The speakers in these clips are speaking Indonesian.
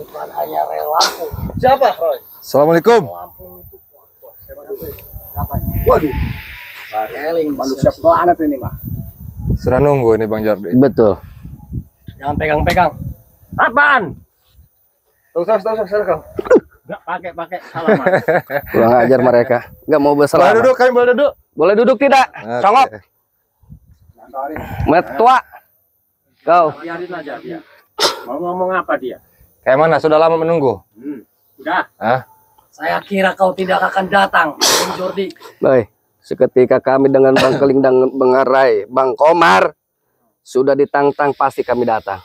bukan hanya rel Lampung. Siapa, Roy? Assalamualaikum. Lampung itu. Waduh. Keling manusia planet ini, Pak. Sudah nunggu ini Bang Jordi. Betul. Jangan pegang-pegang. Apaan? Terus kau. Enggak pakai salaman. Kurang ajar mereka. Enggak mau Boleh bersalaman. duduk, kami boleh duduk. Boleh duduk tidak? Oke. Congok. Metua. Kau. Biarin aja dia. Mau ngomong apa dia? Kayak mana? Sudah lama menunggu. Udah. Hah? Saya kira kau tidak akan datang, Bang Jordi. Baik. Seketika kami dengan Bang Keling dan Bang Arai, Bang Komar sudah ditantang, pasti kami datang.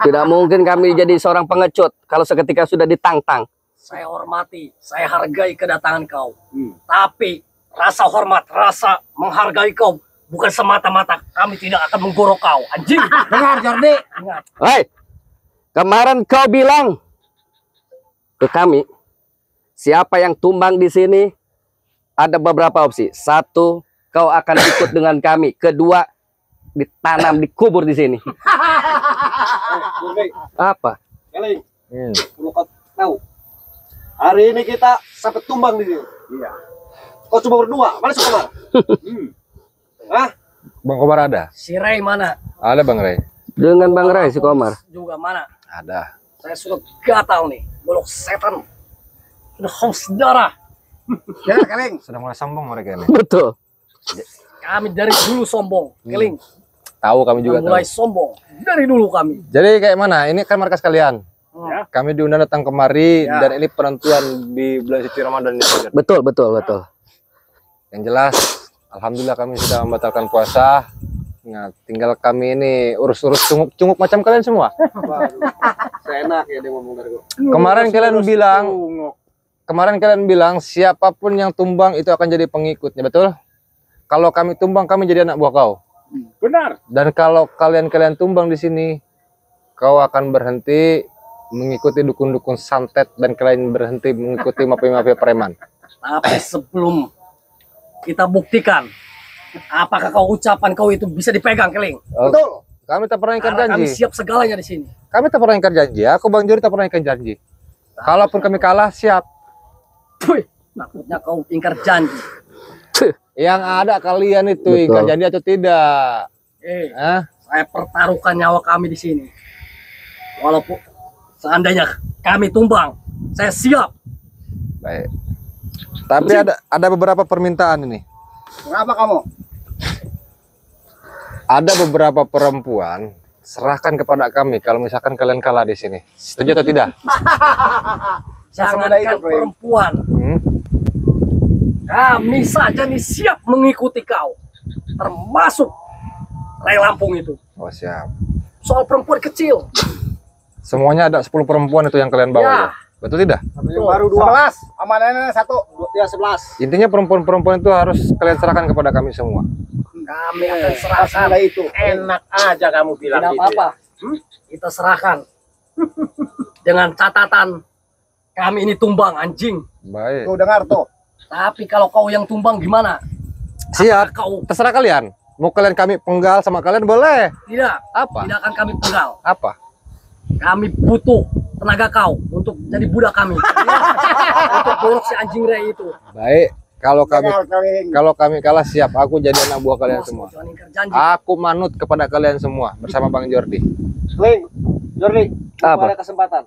Tidak mungkin kami jadi seorang pengecut kalau seketika sudah ditantang. Saya hormati, saya hargai kedatangan kau. Tapi rasa hormat, rasa menghargai kau bukan semata-mata kami tidak akan menggorok kau. Anjing. Dengar Jordi. Ingat. Hei, kemarin kau bilang ke kami, siapa yang tumbang di sini ada beberapa opsi. Satu, kau akan ikut dengan kami. Kedua, ditanam, dikubur di sini. Apa? Keling, perlu kau tahu. Hari ini kita sampai tumbang di sini. Iya. Kau cuma berdua, mana Sukomar? Hah? Bang Komar ada? Si Ray mana? Ada Bang Ray. Dengan Bang Rai, si Komar. Juga mana? Ada. Saya sudah gatal nih. Golok setan. Sudah haus darah. Ya, Keling. Sudah mulai sombong mereka ini. Betul. Kami dari dulu sombong. Keling. Tahu kami juga tahu. Mulai sombong. Dari dulu kami. Jadi kayak mana? Ini kan markas kalian. Ya. Kami diundang datang kemari Ya. dan ini penentuan di bulan suci Ramadan ini. Bang Jordi. Betul. Yang jelas, alhamdulillah kami sudah membatalkan puasa. Nah, tinggal kami ini urus-urus cunguk macam kalian semua. Seenak ya dia ngomong dari gua. Kemarin kalian bilang siapapun yang tumbang itu akan jadi pengikutnya, betul? Kalau kami tumbang, kami jadi anak buah kau. Benar. Dan kalau kalian tumbang di sini, kau akan berhenti mengikuti dukun-dukun santet dan kalian berhenti mengikuti mafia-mafia preman. Tapi sebelum kita buktikan apakah ucapan kau itu bisa dipegang, Keling. Betul. Kami tak pernah ingkar Karena kami janji. siap segalanya di sini. Kami tak pernah ingkar janji. Aku Bang Jordi tak pernah ingkar janji. Kalaupun kami kalah, siap. Wih, takutnya kau ingkar janji. Yang ada kalian itu Betul. ingkar janji atau tidak? Hah? Saya pertaruhkan nyawa kami di sini. Walaupun seandainya kami tumbang, saya siap. Baik. Tapi ada beberapa permintaan ini. Kenapa kamu? Ada beberapa perempuan serahkan kepada kami kalau misalkan kalian kalah di sini. Setuju atau tidak? Jangankan perempuan, kami saja nih siap mengikuti kau. Termasuk Ray Lampung itu. Oh, siap. Soal perempuan kecil. Semuanya ada 10 perempuan itu yang kalian bawa. Ya. Ya? Betul tidak? Yang baru 12. Sama nenek 1. Dia 11. Intinya perempuan-perempuan itu harus kalian serahkan kepada kami semua. Kami akan serahkan. Itu. Enak aja kamu bilang Tidak gitu. apa-apa. Kita serahkan. Dengan catatan kami ini tumbang, anjing. Baik. Tuh dengar tuh. Tapi kalau kau yang tumbang gimana? Siap. Kau Terserah kalian. Mau kalian kami penggal sama kalian boleh. tidak. Apa? Tidak akan kami penggal. Apa? Kami butuh tenaga kau untuk jadi budak kami. Untuk borok si anjing Ray itu. Baik. Kalau kami Dengar, Keling. kalau kami kalah, siap. Aku jadi anak buah kalian semua. Jangan ingkar janji. Aku manut kepada kalian semua bersama Bang Jordi. Keling. Jordi. Apa? Ada kesempatan.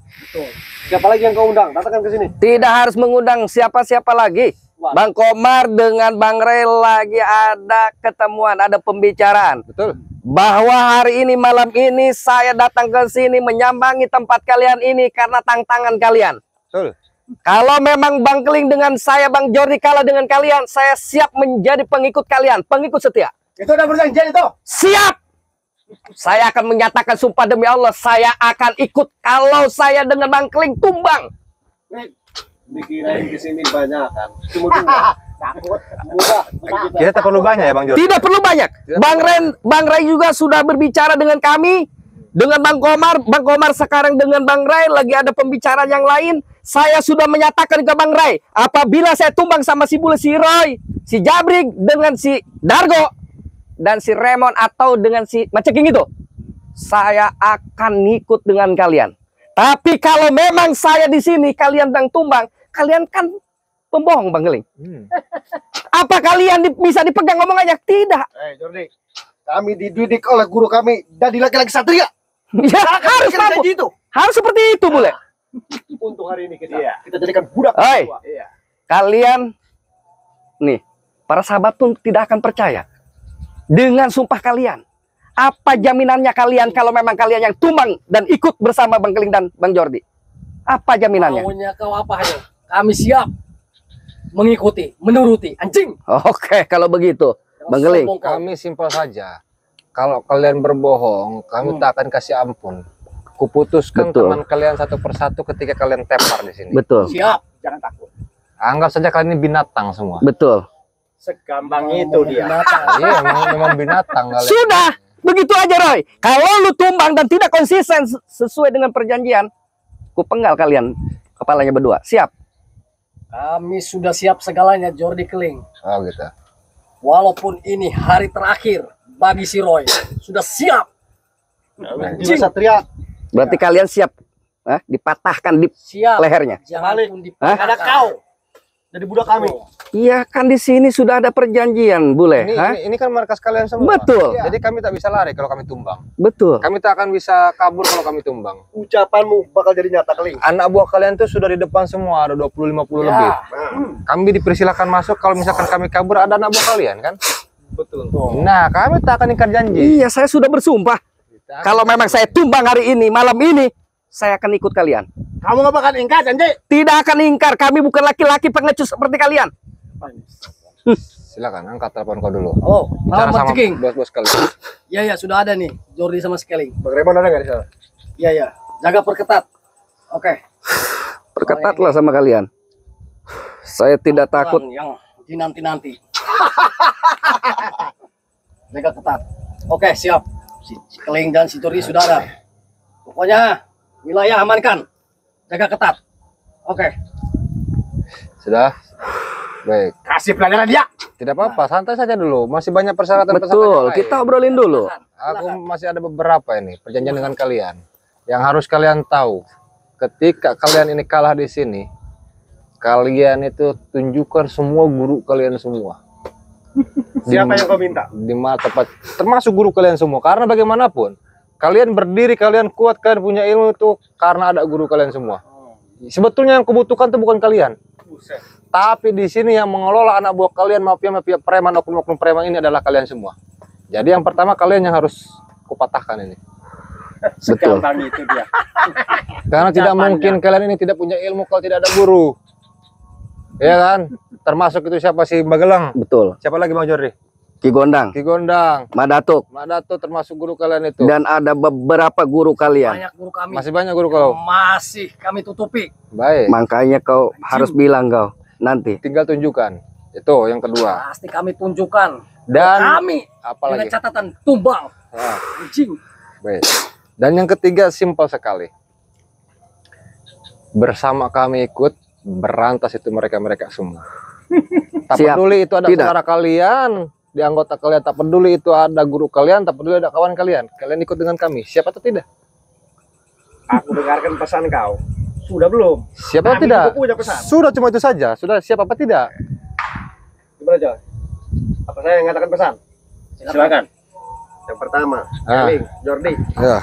Betul. Siapa lagi yang kau undang? Datangkan ke sini. Tidak harus mengundang siapa-siapa lagi. Bang Komar dengan Bang Rai lagi ada ketemuan, ada pembicaraan. Betul? Bahwa hari ini, malam ini saya datang ke sini menyambangi tempat kalian ini karena tantangan kalian. Betul. Kalau memang Bang Keling dengan saya, Bang Jordi kalah dengan kalian, saya siap menjadi pengikut kalian, pengikut setia. Itu udah perjanjian itu. Siap! Saya akan menyatakan sumpah demi Allah, saya akan ikut kalau saya dengan Bang Keling tumbang. Dikirain di sini banyak kan. Cuma dua. Takut. Mudah. Kita tak perlu banyak ya Bang Jordi. Tidak perlu banyak. Bang Rai juga sudah berbicara dengan kami, dengan Bang Komar. Bang Komar sekarang dengan Bang Rai lagi ada pembicaraan yang lain. Saya sudah menyatakan ke Bang Rai, apabila saya tumbang sama si Bule, si Roy, si Jabrik dengan si Dargo dan si Remon atau dengan si Maceking itu, saya akan ikut dengan kalian. Tapi kalau memang saya di sini, kalian yang tumbang, kalian kan pembohong, Bang Geling. Apa kalian bisa dipegang omongannya? Tidak. Jordi, kami dididik oleh guru kami dari laki-laki satria. Ya, harus Kayak mampu. gitu. Harus seperti itu, Bule. Untuk hari ini kita jadikan budak. Hei. kedua. Kalian, nih, para sahabat pun tidak akan percaya dengan sumpah kalian. Apa jaminannya kalian kalau memang kalian yang tumbang dan ikut bersama Bang Geling dan Bang Jordi? Apa jaminannya? Maunya kau apa aja? Kami siap mengikuti, menuruti. Anjing. Oke, kalau begitu, Bang Geling. Sombong kau. Kami simpel saja. Kalau kalian berbohong, kami tak akan kasih ampun. Kuputuskan Betul. teman kalian satu persatu ketika kalian tepar di sini. Betul, Siap. Jangan takut. Anggap saja kalian ini binatang semua. betul. Segampang itu dia. Iya, memang binatang kalian. Sudah, begitu aja, Roy. Kalau lu tumbang dan tidak konsisten sesuai dengan perjanjian, ku penggal kalian kepalanya berdua. Siap? Kami sudah siap segalanya, Jordi Keling. Oh gitu. Walaupun ini hari terakhir bagi si Roy, sudah siap. Jiwa satria. Berarti kalian siap dipatahkan di Siap. lehernya. Jangan Balik. pun Ada dipatahkan. kau. Jadi budak kami. Iya, kan di sini sudah ada perjanjian, Bule. Hah? Ini kan markas kalian semua. Betul. Jadi kami tak bisa lari kalau kami tumbang. Betul. Kami tak akan bisa kabur kalau kami tumbang. Ucapanmu bakal jadi nyata, Keling. Anak buah kalian tuh sudah di depan semua, ada 20-50 Ya. lebih. Nah, Kami dipersilakan masuk kalau misalkan kami kabur, ada anak buah kalian kan? betul. Nah, kami tak akan ingkar janji. Iya, saya sudah bersumpah. Kalau memang saya tumbang hari ini, malam ini, saya akan ikut kalian. Kamu nggak bakal ingkar, janji. Tidak akan ingkar, kami bukan laki-laki pengecut seperti kalian. Silakan angkat telepon kau dulu. Oh, Bicara Rahmat sama Ceking. bos-bos kalian. Ya, ya, sudah ada nih. Jordi sama Skeling. Bang Raymond ada nggak di sana? Ya, ya. Jaga perketat. Oke. Perketatlah sama kalian. Saya tidak takut. Orang yang dinanti-nanti. Jaga ketat. Oke, siap. Si Keling dan si Jordi sudah ada. Pokoknya wilayah amankan. Jaga ketat. Oke. Sudah? Baik. Kasih pelajaran dia. Tidak apa-apa, santai saja dulu. Masih banyak persyaratan-persyaratan Betul, yang lain. kita obrolin dulu. Aku masih ada beberapa ini perjanjian dengan kalian. Yang harus kalian tahu, ketika kalian ini kalah di sini, kalian itu tunjukkan semua guru kalian semua. Siapa yang kau minta? Di mana tempat, termasuk guru kalian semua. Karena bagaimanapun, kalian berdiri, kalian kuat, kalian punya ilmu itu karena ada guru kalian semua. Sebetulnya yang kubutuhkan itu bukan kalian. Tapi di sini yang mengelola anak buah kalian, mafia-mafia preman, oknum-oknum preman ini adalah kalian semua. Jadi yang pertama kalian yang harus kupatahkan ini. Betul. Segampang itu dia. Karena tidak mungkin kalian ini tidak punya ilmu kalau tidak ada guru. Iya kan? Termasuk itu siapa sih Magelang? Betul. Siapa lagi Bang Jordi? Ki Gondang, Ki Gondang, Madatuk, Mak Dato termasuk guru kalian itu. dan ada beberapa guru kalian. Banyak guru kami. Masih banyak guru kalau. Masih kami tutupi. Baik. Makanya kau harus bilang kau nanti. Tinggal tunjukkan. Itu yang kedua. Pasti kami tunjukkan. Dan Kami apa dengan lagi? catatan tumbang. Nah, Anjing. baik. Dan yang ketiga simpel sekali. Bersama kami ikut berantas itu mereka-mereka semua. Tak Siap. peduli itu ada Tidak. saudara kalian, di anggota kalian, tak peduli itu ada guru kalian, tak peduli ada kawan kalian. Kalian ikut dengan kami. Siapa atau tidak? Aku dengarkan pesan kau. Sudah belum? Siapa atau Kami tidak? juga punya pesan. Sudah cuma itu saja. Sudah siap apa tidak? Gimana, Joy? Apa saya yang mengatakan pesan? Silakan. Yang pertama, Ah. Keling, Jordi. Ya.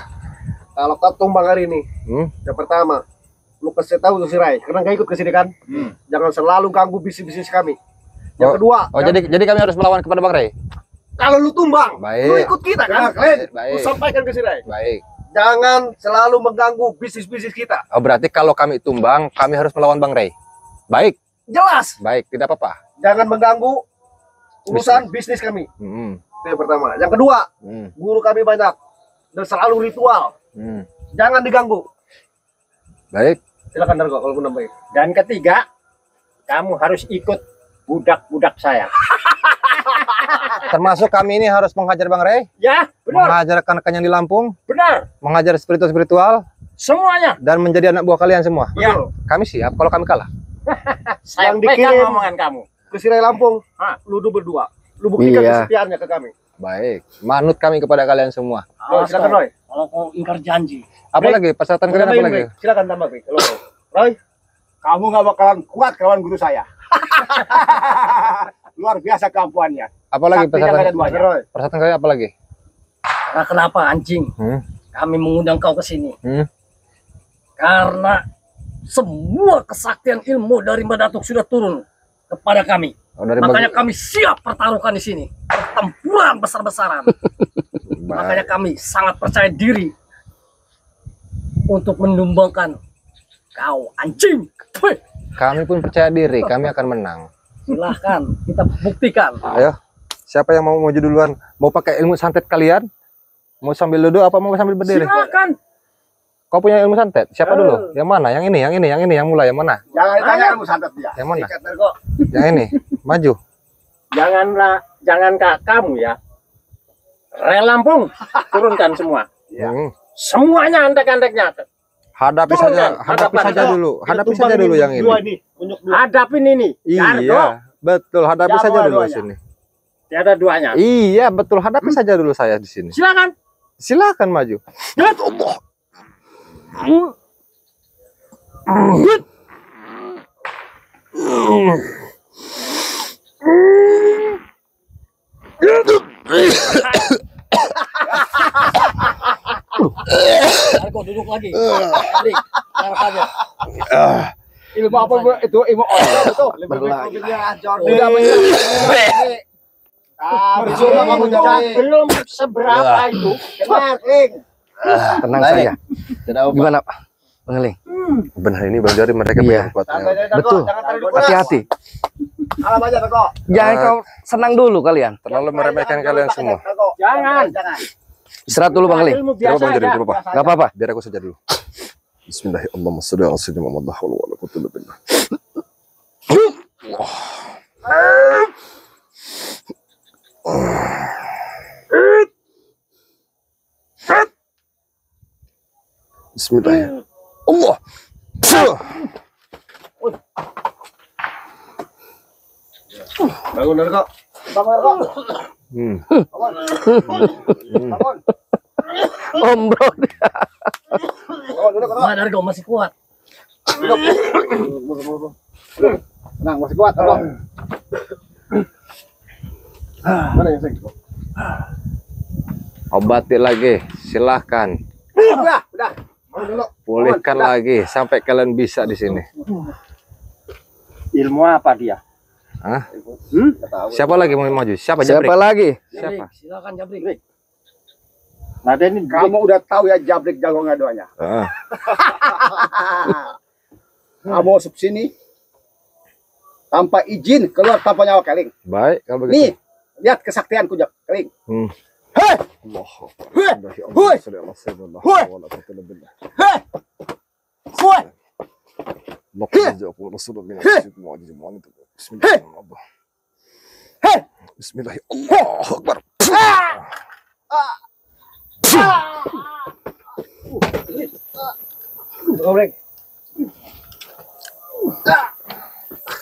Kalau kau tumbang hari ini, yang pertama, lu kasih tahu tuh si Rai, karena nggak ikut ke sini kan? Jangan selalu ganggu bisnis-bisnis kami. Yang Oh. kedua, Oh, jadi kami harus melawan kepada Bang Ray. kalau lu tumbang, Baik. lu ikut kita kan? Kalian, Baik. lu sampaikan ke si Rai. Baik. Jangan selalu mengganggu bisnis-bisnis kita. Oh, berarti kalau kami tumbang, kami harus melawan Bang Ray. Baik. Jelas, Baik, tidak apa-apa. jangan mengganggu urusan bisnis kami. Hmm. Itu yang pertama. Yang kedua, Hmm. guru kami banyak dan selalu ritual. Hmm. Jangan diganggu. Baik. Silakan Dargo kalau mau nambahin. Dan ketiga, kamu harus ikut budak-budak saya. Termasuk kami ini harus menghajar Bang Ray, Ya, benar, menghajar rekan-rekan yang di Lampung, benar. menghajar spiritual Semuanya. dan menjadi anak buah kalian semua. Ya, Kami siap kalau kami kalah. saya Yang pegang dikirim. omongan kamu. Ke Sirai Lampung, Hah. lu berdua. Lu buktikan Iya. kesetiaannya ke kami. Baik. Manut kami kepada kalian semua. Roy, silakan Roy. kalau kau ingkar janji. Apalagi persyaratan kalian apa lagi? Silakan tambah, Bek. Kalau Roy, kamu nggak bakalan kuat kawan guru saya. Luar biasa kemampuannya. Apalagi Saktinya nggak ada persyaratan? duanya, Roy. Persyaratan kalian apa lagi? Karena kenapa anjing? Kami mengundang kau ke sini. Karena semua kesaktian ilmu dari Mbak Datuk sudah turun kepada kami. Oh, dari Makanya kami siap pertaruhkan di sini. Pertempuran besar-besaran. Makanya kami sangat percaya diri untuk menumbangkan kau anjing. Wih, kami pun percaya diri, kami akan menang. silahkan kita buktikan. Ayo, siapa yang mau maju duluan? Mau pakai ilmu santet kalian? Mau sambil duduk apa mau sambil berdiri? Silakan. Kau punya ilmu santet? Siapa dulu? Yang mana? Yang ini, yang mulai, yang mana? Jangan tanya kamu santet dia. Yang mana? Ikat kok. Yang ini, maju. Jangan kak kamu ya. Rel Lampung, turunkan semua. Semuanya andek-andeknya. Hadapi Turunkan, hadapi hadapan. saja dulu. Hadapi saja dulu yang ini. Dua ini, unjuk dua. Hadapin ini. Jargo. Iya, betul. Hadapi Ya, saja dulu dua-duanya. sini. Tiada duanya. Iya, betul. Hadapi saja dulu saya di sini. Silakan. Silakan maju. Jargo duduk lagi. Jadi, jangan saja. Ilmu apa Bu? Itu ilmu orang itu. Lebih baik mobilnya Jordi. Udah percuma kamu jadi. Belum seberapa itu. Dengar, Ling. Tenang saja. Gimana, Bang Eling? Benar ini Bang Jari mereka Iya. punya kekuatan. Betul. Jangan taruh di kulkas. Hati-hati. Alam aja kok. Jangan kau senang dulu kalian. Terlalu meremehkan kalian semua. Jangan. Jangan. Istirahat dulu Bang Eling. Ilmu Coba biasa Bang Jari aja. dulu, Pak. Gak apa-apa. Biar aku saja dulu. Bismillahirrahmanirrahim. Sallallahu alaihi wasallam. La haula wala quwwata illa billah. Bismillahirrahmanirrahim. Allah. Bangun kok. Bangun kok. Hmm. Bangun. Om Bro. Bangun dulu kok. Nah, Jargo masih kuat. Tenang, masih kuat kok. Mana yang sing? Obati lagi, silahkan. Udah. Bangun dulu. Pulihkan lagi sampai kalian bisa di sini. Ilmu apa dia? Hah? Tahu. Siapa lagi mau maju? Siapa Siapa Jabrik? lagi? Siapa? Silakan Jabrik. Nah, ini Kamu udah tahu ya Jabrik jago ngadoanya. Ah, Kamu masuk sini tanpa izin, keluar tanpa nyawa Keling. baik kalau begitu. Nih, lihat kesaktianku Jak Keling. Hei! Allahu Akbar. Hui! Allahumma shalli ala sayyidina Hui! Muhammad wa ala alihi wa sahbihi. Hei! Hui! Laqad ja'akum rasulun min anfusikum azizun 'alaykum. Bismillahirrahmanirrahim. Hei! Bismillahirrahmanirrahim. Allahu Akbar. Gobrek.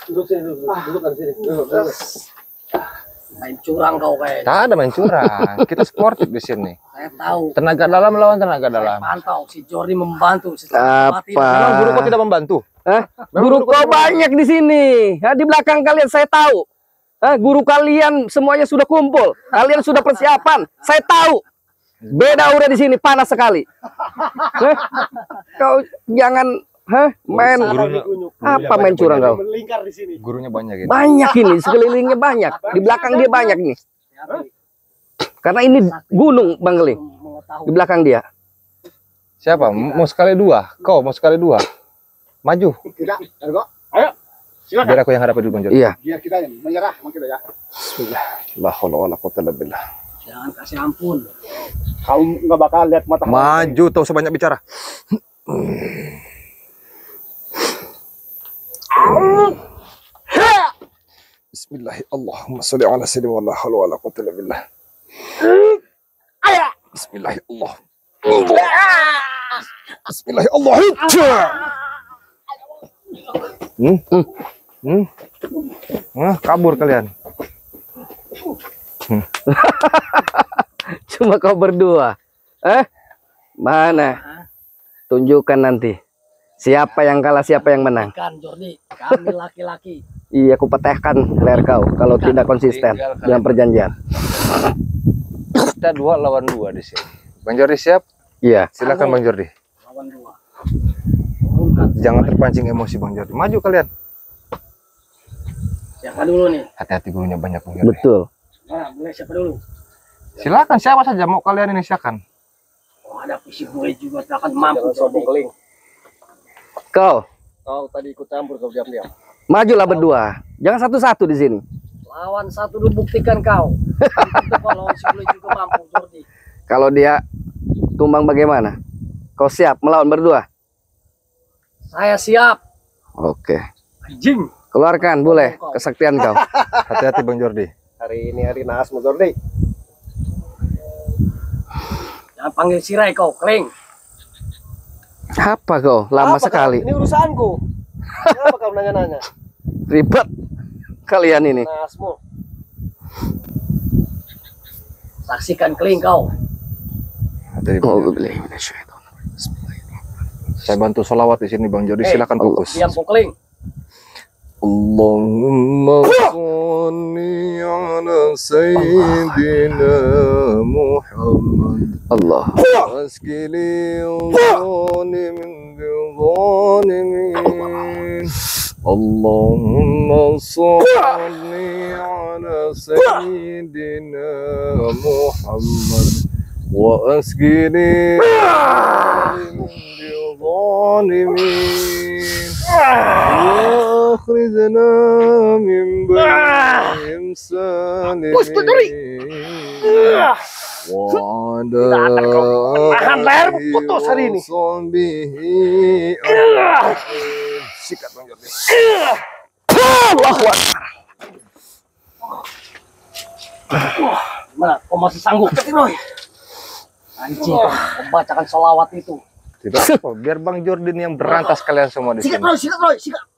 Duduk sini, duduk sini. Main curang kau kayak. Tak ada main curang. Kita sportif di sini. Saya tahu. Tenaga dalam lawan tenaga Saya dalam. pantau si Jordi membantu. Si Apa? Memang guru kau tidak membantu? Hah? Guru kau banyak di sini. Ya, di belakang kalian saya tahu. Hah, guru kalian semuanya sudah kumpul. Kalian sudah persiapan. Saya tahu. Beda udah di sini panas sekali. Hah? Kau jangan main apa main curang kau? Melingkar di sini. Gurunya banyak ini. Banyak ini, sekelilingnya banyak. Di belakang dia banyak nih. Karena ini gunung Bang Eling. Di belakang dia. Siapa? Mau sekali dua? Kau mau sekali dua? Maju. Tidak, Ergo. Biar aku yang hadapi dulu Bang Jody. Iya. Biar kita yang menyerah sama kita ya. Bismillah. La haula wala quwwata illa billah. Jangan kasih ampun. Kamu nggak bakal lihat mata. Maju tuh sebanyak bicara. Bismillahirrahmanirrahim. Allahumma shalli ala sayyidina wa la haula wala quwwata illa billah. Bismillahirrahmanirrahim. Bismillahirrahmanirrahim. Kabur kalian. Cuma kau berdua. Mana? Tunjukkan nanti. Siapa yang kalah, siapa yang menang. Kan Jordi, kami laki-laki. Iya, aku patahkan leher kau kalau tidak konsisten dengan perjanjian. Kita 2 lawan 2 di sini. Bang Jordi siap? Iya. Silakan Bang Jordi. Lawan 2. Jangan terpancing emosi Bang Jordi. Maju kalian. Siapa dulu nih? Hati-hati gurunya banyak Bang Jordi. Betul. Nah, mulai siapa dulu? Silakan siapa saja mau kalian ini silakan. Oh, ada visi boleh juga tak akan mampu Jordi. Kau Kau tadi ikut campur kau diam-diam. majulah berdua. Jangan satu-satu di sini. Lawan satu dulu, buktikan kau. Tentu kau lawan si boleh juga mampu Jordi. Kalau dia tumbang bagaimana? Kau siap melawan berdua? Saya siap. Oke. Anjing. Keluarkan boleh kesaktian kau. Hati-hati Bang Jordi. Hari ini hari naas Jordi. Jangan panggil Sirai kau, Kling. Apa kau? Lama sekali. Ini urusanku. Kenapa kau nanya-nanya? Ribet kalian ini. Naasmu. Saksikan Kling kau. Hati-hati, Bang Jordi. Saya bantu sholawat di sini Bang Jordi. Silakan fokus. Diam kau, Kling. Allahumma sholli ala sayyidina Muhammad. Allah. Waskili zalimin bil zalimin. Allahumma sholli ala sayyidina Muhammad. Wa askili zalimin bil zalimin. وأخرجنا من بينهم سالمين وعلى آله وصحبه sikat Bang Jordi. Gimana? Kau masih sanggup? Anjing, kau bacakan sholawat itu. Tidak apa, biar Bang Jordi yang berantas kalian semua di sini. Sikat.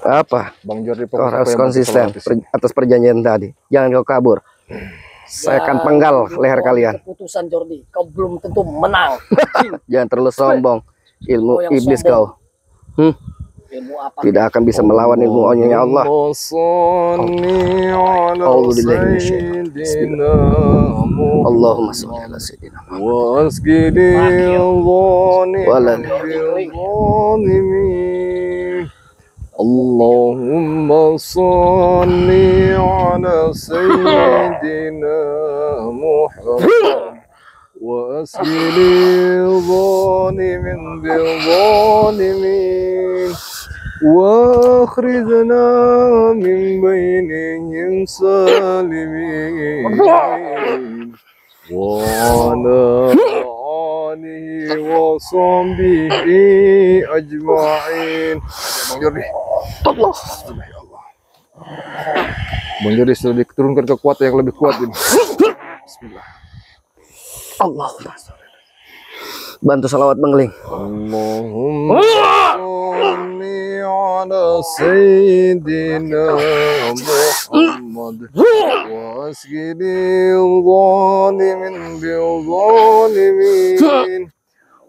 Apa? Bang Jordi Kau pokoknya harus konsisten atas perjanjian tadi. Jangan kau kabur. Saya akan penggal leher kalian. Keputusan Jordi, kau belum tentu menang. Jangan terlalu sombong. Ilmu Kau yang iblis sombong. kau. Ilmu apa? Tidak akan bisa melawan ilmu Allah. Allahumma sholli ala sayyidina Allahumma sholli ala sayyidina Muhammad wa asli zalimin bil zalimin wa akhrijna min bainihim salimin wa ala alihi wa sahbihi ajma'in. Bang Jordi. Allah. Bang Jordi sudah diturunkan kekuatan yang lebih kuat ini. Bismillah. Allahumma sholli. Bantu salawat Bangling. Allahumma sholli ala sayyidina Muhammad wa asgidi zalimin bil zalimin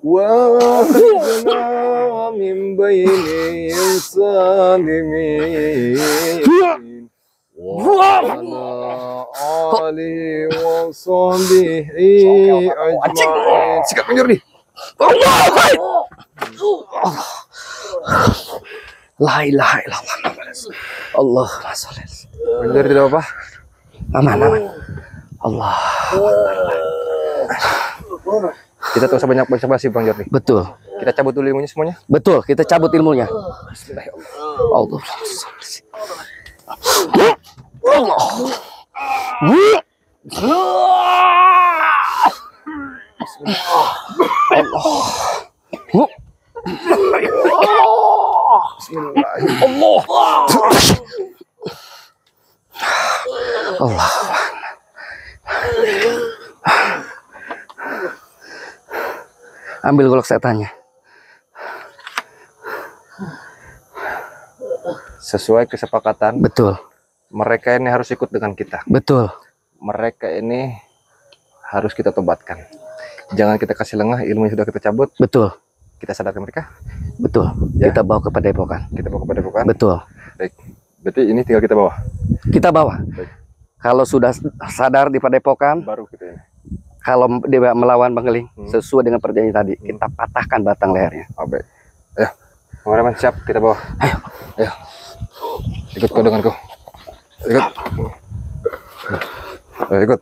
wa akhrijna min bainihim salimin wa ala alihi wa sahbihi ajma'in. Sikat Bang Jordi. La ilaha illallah. Allahumma sholli. Bang Jordi tidak apa? Aman. Allah. Kita tak usah banyak basa-basi Bang Jordi. Betul. Kita cabut dulu ilmunya semuanya. Betul, kita cabut ilmunya. Allah. Allah. Ambil golok setannya. Sesuai kesepakatan, Betul. mereka ini harus ikut dengan kita. Betul. Mereka ini harus kita tobatkan. Jangan kita kasih lengah, ilmu yang sudah kita cabut, Betul, kita sadarkan mereka. betul. Ya. Kita bawa ke padepokan. Kita bawa kepada bukan. Betul. Baik. Berarti ini tinggal kita bawa. Kita bawa. Baik. Kalau sudah sadar di padepokan, Baru kita ini. kalau dia melawan Bang Geling Hmm. sesuai dengan perjanjian tadi, kita patahkan batang lehernya. Oh, baik. Ayo. Kameramen siap, kita bawa. Ayo. Ikut kau denganku. Ikut. Ayo, ikut.